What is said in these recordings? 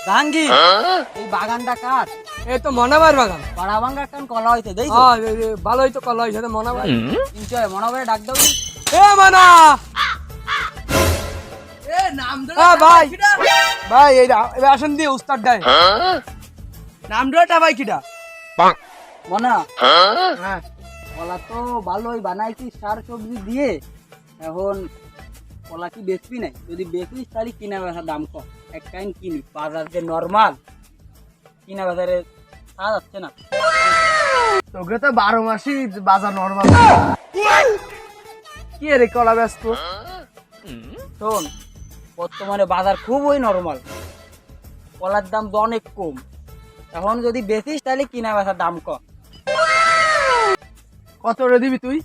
জাহাঙ্গীর এই বাগানটা কার? এই তো মনাবার বাগান। পাড়া ভাঙ্গা কান কলা হইছে দেখছো? হ্যাঁ ভালোই তো কলা হয়েছে মনাবার। নিশ্চয় মনোবরে ডাক দাও। এ মনা এ নাম হ্যাঁ ভাই ভাই এই আসন দিয়ে উস্তাদ ডাই নাম ধরেটা ভাই কিটা মনা হ্যাঁ কলা তো ভালোই বানাইছি সার সবজি দিয়ে। এখন কলা কি বেচবি নাই? যদি বেচিস তাহলে কিনা বেচার দাম কম। এক টাইম কিনি, বাজার যে নর্মাল কিনা বাজারে পাওয়া যাচ্ছে না। তোকে তো 12 মাসই বাজার নরমাল কি রে কলা ব্যস্ত শোন, বর্তমানে বাজার খুবই নর্মাল, কলার দাম তো অনেক কম। এখন যদি বেচিস তাহলে কিনা বেচার দাম কম। কত রে দিবি তুই?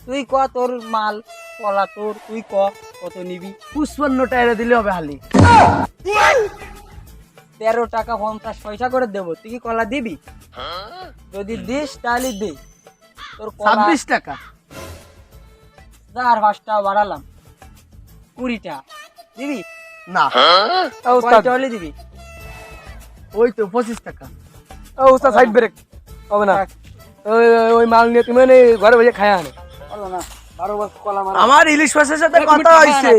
তুই ক তোর মাল, কলা তোর, তুই ক কত নিবি। 55 টাকা দিলে হবে হালি। 13 টাকা 50 পয়সা করে দেবো, তুই কি কলা দিবি? যদি দিস তাহলে দে। তোর কলা 26 টাকা 4-5 টাকা বাড়ালাম, 20 টাকা দিবি? না কয়টা হলে দিবি? ওই তো 25 টাকা। ও উস্তাদ সাইড ব্রেক হবে না। ওই মাল নিয়ে তুমি ঘরে বসে খায় আনো। বলো না 12 বছর কলা মারা। আমার ইলিশ মাছের সাথে কথা হইছে,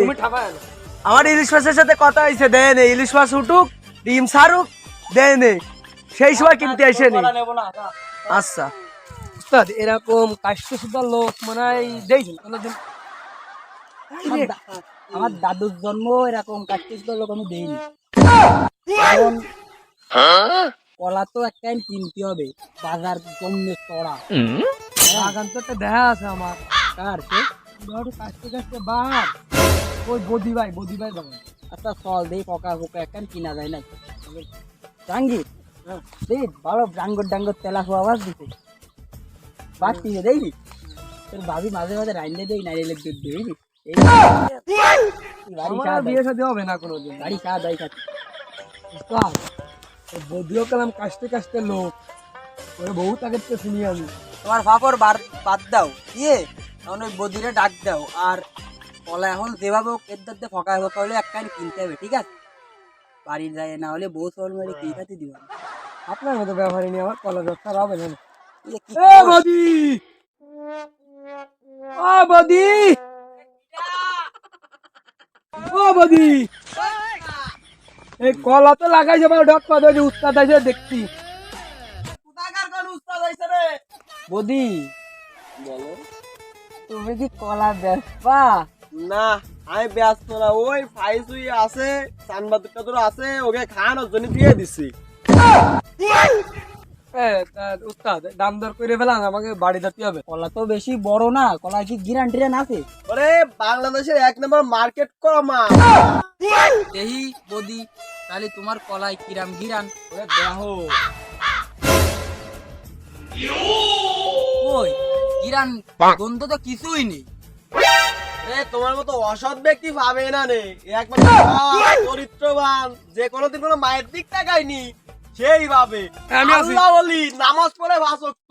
আমার ইলিশ মাছের সাথে কথা হইছে, দেন ইলিশ মাছ উঠুক, ডিম ছাড়ুক, দেন সেই সময় কিনতে আসে নি। কলা নেবো না। আচ্ছা উস্তাদ এরকম কাষ্ট সুদার লোক মনে হয় দেখছেন আমার দাদুর জন্ম এরকম কাটতিস লোক আমি দেইনি। এখন কলা তো এক টাইম কিনতে হবে, বাজার জমে চড়া। বাগান তো একটা দেখা আছে আমার। কার সে? কাছতে কাছতে বাঘ ওই বদি ভাই বাগান। আচ্ছা চল দেই, পকা পোকা এক টাইম কিনা যায় নাই। জাহাঙ্গীর দেই ভালো ডাঙ্গর ডাঙ্গর তেলা আওয়াজ দিতে বাড়তি দেখবি। তোর ভাবি মাঝে মাঝে রাইন্দে দেই নাইলে দুধ দেখবি। বাড়ি আমার চা আর বিয়ে শাদী হবে না কোনোদিন। বাড়ি চা দাই খাচ্ছি। উস্তাদ বদিও কালাম কাছতে কাছতে লোক ওরে বহুত আগের থেকে শুনি আমি। তোমার ফাপড় বাদ দাও দিয়ে এখন ওই বদিরে ডাক দাও। আর কলা এখন যেভাবে হোক এর দাঁতে ফকা হলে এক কান কিনতে হবে, ঠিক আছে? বাড়ির যায় না হলে বউ চল মেরে কি খাতে দিব। আপনার মতো ব্যবহারী নিয়ে আমার কলা ব্যবসা হবে না। কি এ বদি ও বদি ও বদি এই কলা তো লাগাই যাবে ডক পা দেয় উস্তাদ আছে দেখছি। বদি বলো, তুমি কি কলা বেচবা? না আমি ব্যস্ত না, ওই ফাইজুই আছে সানবাদুরটা তোর আছে, ওকে খাওয়ানোর জন্য দিয়ে দিছি। উস্তাদ দাম দর করে ফেলান, আমাকে বাড়ি যেতে হবে। কলা তো বেশি বড় না, কলা কি গিরান টিরান আছে? ওরে বাংলাদেশের 1 নম্বর মার্কেট করা মা। এই বদি তাহলে তোমার কলাই কিরাম গিরান ওরে দেখো ওই গিরান গন্ধ তো কিছুই নেই। তোমার মতো অসৎ ব্যক্তি পাবে না রে, একমাত্র সৎ, চরিত্রবান, যে কোনোদিন কোনো মায়ের দিক তাকায়নি সেই ভাবে। আমি আছি। আল্লাহ বলি নামাজ পড়ে ভাষক্ত।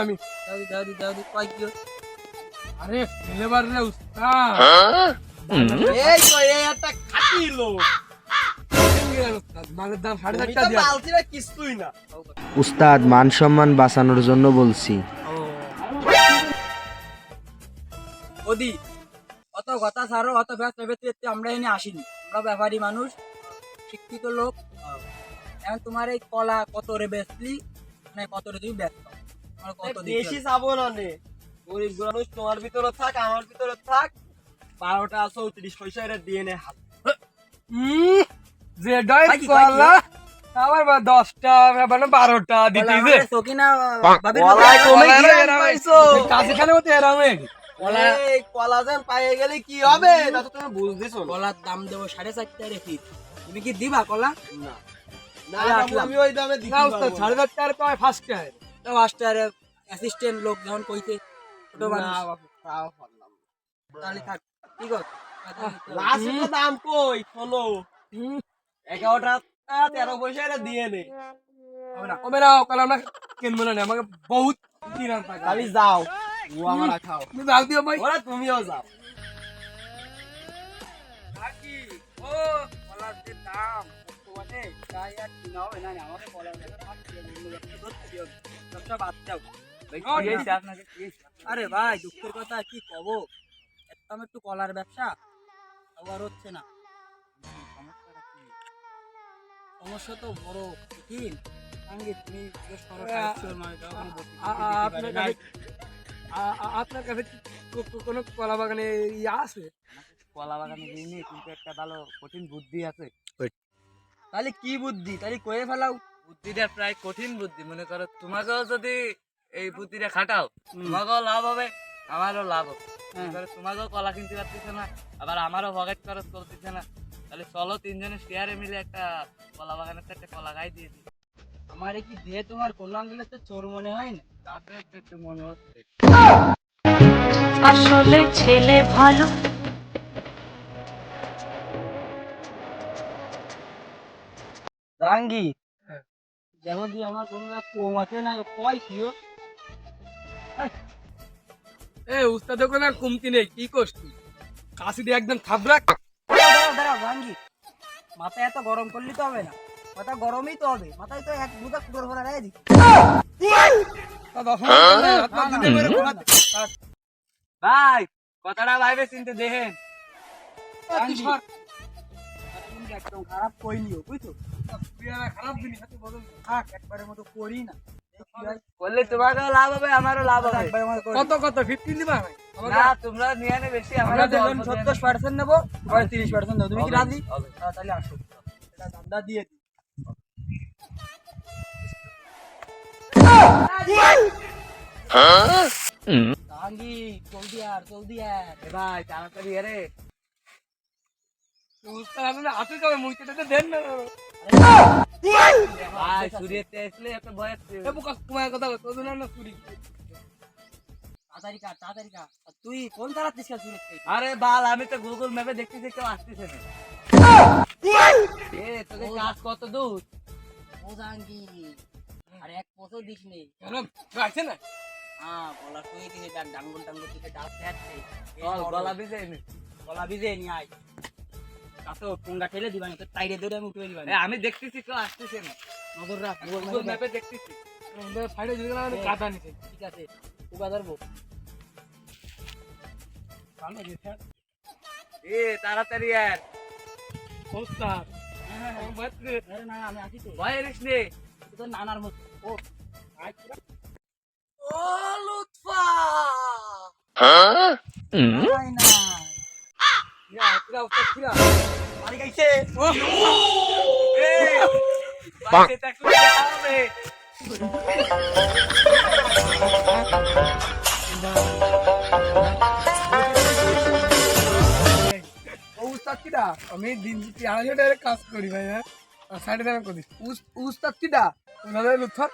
আমি দাউদি কয় কি? আরে ফেলেবার রে উস্তাদ এই তো এই একটা খাঁটি লোক, উস্তাদ মালের দাম 4.5 তুমি টাকা তো দিয়া। বালতিরা কিছুই না। উস্তাদ মান সম্মান বাঁচানোর জন্য বলছি। বদি অত কথা ছাড়ো, অত ব্যস্ত ব্যস্ত আমরা এনে আসিনি। আমরা ব্যাপারী মানুষ, শিক্ষিত লোক। এখন তোমার এই কলা কত রে বেচলি, মানে কত রে তুমি ব্যস্ত কত বেশি চাবো না নে, গরিব মানুষ, তোমার ভিতরে থাক আমার ভিতরে থাক, 12টা 34 পয়সা এর দিয়ে নে হাত। যে ডাই ভাই কি কলা আবার 10টা মানে 12টা দিতে যে সকিনা কলায় তুমি গিরান পাইছো? কাছে খানে মতো এরামে এই কলাজান পাইয়ে গেলে কি হবে তা তো তুমি বুঝতেছো না। কলার দাম দেবো 4.5 টাকা ফিট। তুমি কি দিবা কলা? না না আরে বাবু, আসলাম। আমি ওই দামে দিতে না উস্তাদ পারবো না। 4.5 টাকা পায় ফার্স্ট টাইম। তো মাস্টার অ্যাসিস্ট্যান্ট লোক যখন কইতে ছোট মানুষ, না বাবু, তাও পারলাম না। তাহলে থাক ঠিক আছে। লাস্টে তো দাম কই শোনো, 11টা 13 পয়সা এর দিয়ে নে। ও মেরা কলা না কিনবো না আমাকে বহুত কিরান টাকা। খালি যাও, ও আমরা খাও। তুমি দাও দিও ভাই। ওরা তুমিও যাও। ও কলার যে দাম, বর্তমানে এই তাই আর কি না হবে না না, আমাকে কলা ব্যবসা করতে হবে, অন্য ব্যবসা ধরতে হবে, ব্যবসা বাদ দাও। আরে ভাই দুঃখের কথা কি কব, একদম একটু কলার ব্যবসা আবার হচ্ছে না। সমস্যা তো বড় কঠিন। সঙ্গে তুমি জিজ্ঞেস করো সাহিত্য নয়, তখন বলতে আপনার কাছে আপনার কাছে কোনো কলা বাগানে ইয়ে আছে? কলা বাগানে দিইনি, কিন্তু একটা ভালো কঠিন বুদ্ধি আছে। তাহলে কি বুদ্ধি, তাহলে কয়ে ফেলাও। বুদ্ধিটা প্রায় কঠিন বুদ্ধি, মনে করো তোমাকেও যদি এই বুদ্ধিটা খাটাও তোমাকেও লাভ হবে, আমারও লাভ হবে। মনে করো তোমাকেও কলা কিনতে পারতেছে না, আবার আমারও পকেট খরচ করতেছে না, তাহলে চলো তিনজনের শেয়ারে মিলে একটা কলা বাগানের একটা কলা গাছ দিয়ে দিই। আমারে কি দিয়ে তোমার কোন আঙ্গুলে তো চোর মনে হয় না? তাতে একটু মনে হচ্ছে। আসলে ছেলে ভালো। রাঙ্গি যেমন দিয়ে আমার কোনো কম আছে না, কয় কিও এ উস্তাদ ওখানে আর কমতি নেই, কি করছ তুই? কাশি দিয়ে একদম থাবরাক। দাঁড়াও দাঁড়াও রাঙ্গি, মাথা এত গরম করলি তো হবে না, মাথা গরমই তো হবে, মাথায় তো এক বুদা কুটোর ভরা রেখে দি। ভাই কথাটা ভাইবে চিনতে দেখেন। একদম খারাপ কইনিও বুঝছো, খারাপ জিনিস হাতে বদল। থাক একবারের মতো করি না, দেখি ভাই করলে তোমাকেও লাভ হবে, আমারও লাভ হবে। একবারের মতো করি। কত কত 15 দিবা ভাই? না তোমরা নিয়ে নে বেশি, আমরা আমরা ধরুন 70% নেবো, পরে 30% নেবো, তুমি কি রাজি? হবে। তাহলে আসো, এটা দামটা দিয়ে দিই। রাঙ্গি জলদি আর জলদি আর। এ ভাই তাড়াতাড়ি আরে উস্তাদ আপনি হাতে যাবে মুইতে দেন না। ভাই সুরিয়েতে আসলে একটা ভয় আছে। এ বুকা তোমার কথা তো না না চুরি। তাড়াতাড়ি কাট তাড়াতাড়ি কাট। আর তুই ফোন চালাচ্ছিস কেন চুলের থেকে? আরে বাল আমি তো গুগল ম্যাপে দেখতেছি কেউ আসতেছে না। এ তোদের কাজ কত দূর? ও জাঙ্গি আর এক পথও দিস নেই। কেন গাইছে না? হ্যাঁ গলা শুয়ে দিনে ডাক ডাঙ্গল ডাঙ্গল থেকে ডাক খাচ্ছে। চল গলা ভিজে নে। গলা ভিজে নিয়ে আয়। কাতো টোঙ্গা ঠেলে দিবানি, তো তাইরে ধরে আমি উঠে দিবানি। এ আমি দেখতেছি কেউ আসতেছে না। নজর রাখ, গুগল ম্যাপে দেখতেছি। আমাদের সাইডে যদি না কাটা নিছে। ঠিক আছে উগা ধরবো। ভালো গেছে। এ তাড়াতাড়ি আর উস্তাদ হ্যাঁ হ্যাঁ বাতরে আরে না আমি আছি তো, ভয় রিস নে। তুই তো নানার মতো। ও ও লুৎফা নাই না ইয়া কিরা উস্তাদ কিরা মারি গাইছে। এ বাইরে থাকলে দেখা হবে। ও উস্তাদ কিরা আমি দিন 250 টাকা কাজ করি ভাই। হ্যাঁ সাইডে দাম করি উস্তাদ কিরা ওনাদের লুৎফা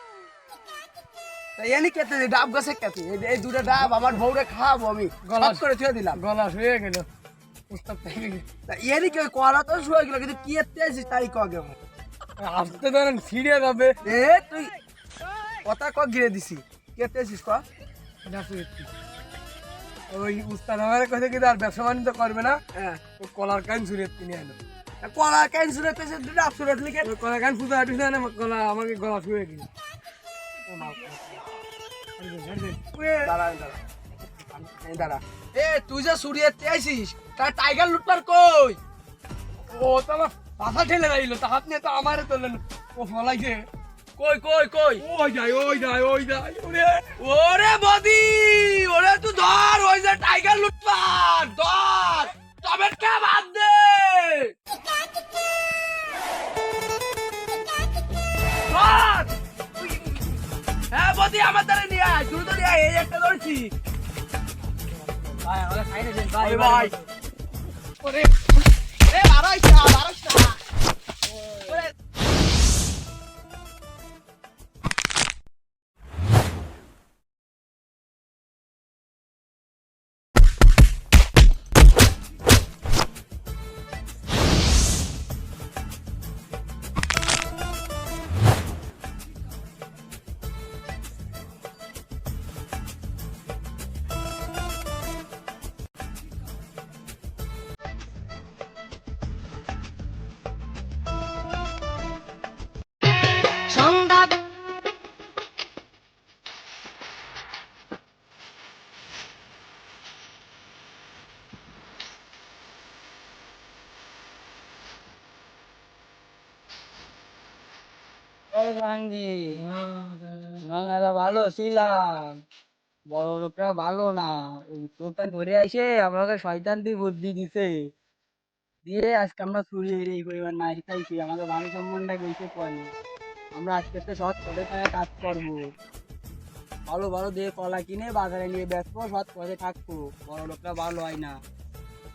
এনি কেটে দে ডাব গাছে কেটে এই দুটো ডাব আমার বউরে খাওয়াবো আমি গলা সব করে ছুঁয়ে দিলাম। গলা শুয়ে গেল উস্তাদ থেকে এনি কে করা তো শুয়ে গেল, কিন্তু কি এতে আছিস তাই কগে আসতে ধরেন ছিঁড়ে যাবে। এ তুই কথা ক গিরে দিছি কেটে আছিস ক ওই উস্তাদ আমার কাছে কি আর ব্যবসা বাণিজ্য করবে না? হ্যাঁ ও কলার কান ছুঁড়ে কিনে আনো। কলা কেন শুনেতেছিস ডাব শুনে লিখে ওই কলার কান ফুটা হাঁটিস না গলা আমাকে গলা শুয়ে গেল। দাঁড়া দাঁড়া এই দাঁড়া এ তুই যে সুরিয়ে আইছিস তার টাইগার লুটপার কই? ও তো আমার পাশা ঠেলে গাইলো, তা হাত নিয়ে তো আমারে তোলেন। ও ফলাইছে কই কই কই ওই যায় ওই যায় ওই যায় ওরে ওরে বদি ওরে তুই ধর ওই যে টাইগার লুটপার ধর তবে কে বাদ দে ধর। হ্যাঁ বদি আমার দ্বারা নিয়ে আয়, তুই তো নিয়ে আয়, এই একটা ধরছি। ভাই আমাকে সাইডে দেন ভাই। ওই ভাই। ওরে এ বাড়াইছ না বাড়াইছ না ওরে ভাঙ্গি আমরা ভালো ছিলাম, বড় লোকরা ভালো না, ওই তোতা ধরে আসে আমাকে শয়তান দিয়ে বুদ্ধি দিছে, দিয়ে আজকে আমরা চুরি এই পরিমাণ মার খাইছি, আমাদের মান সম্মানটা গেছে পরে। আমরা আজকে তো সৎ পথে থাকা কাজ করবো, ভালো ভালো দিয়ে কলা কিনে বাজারে নিয়ে বেচবো, সৎ পথে থাকবো, বড় লোকরা ভালো হয় না।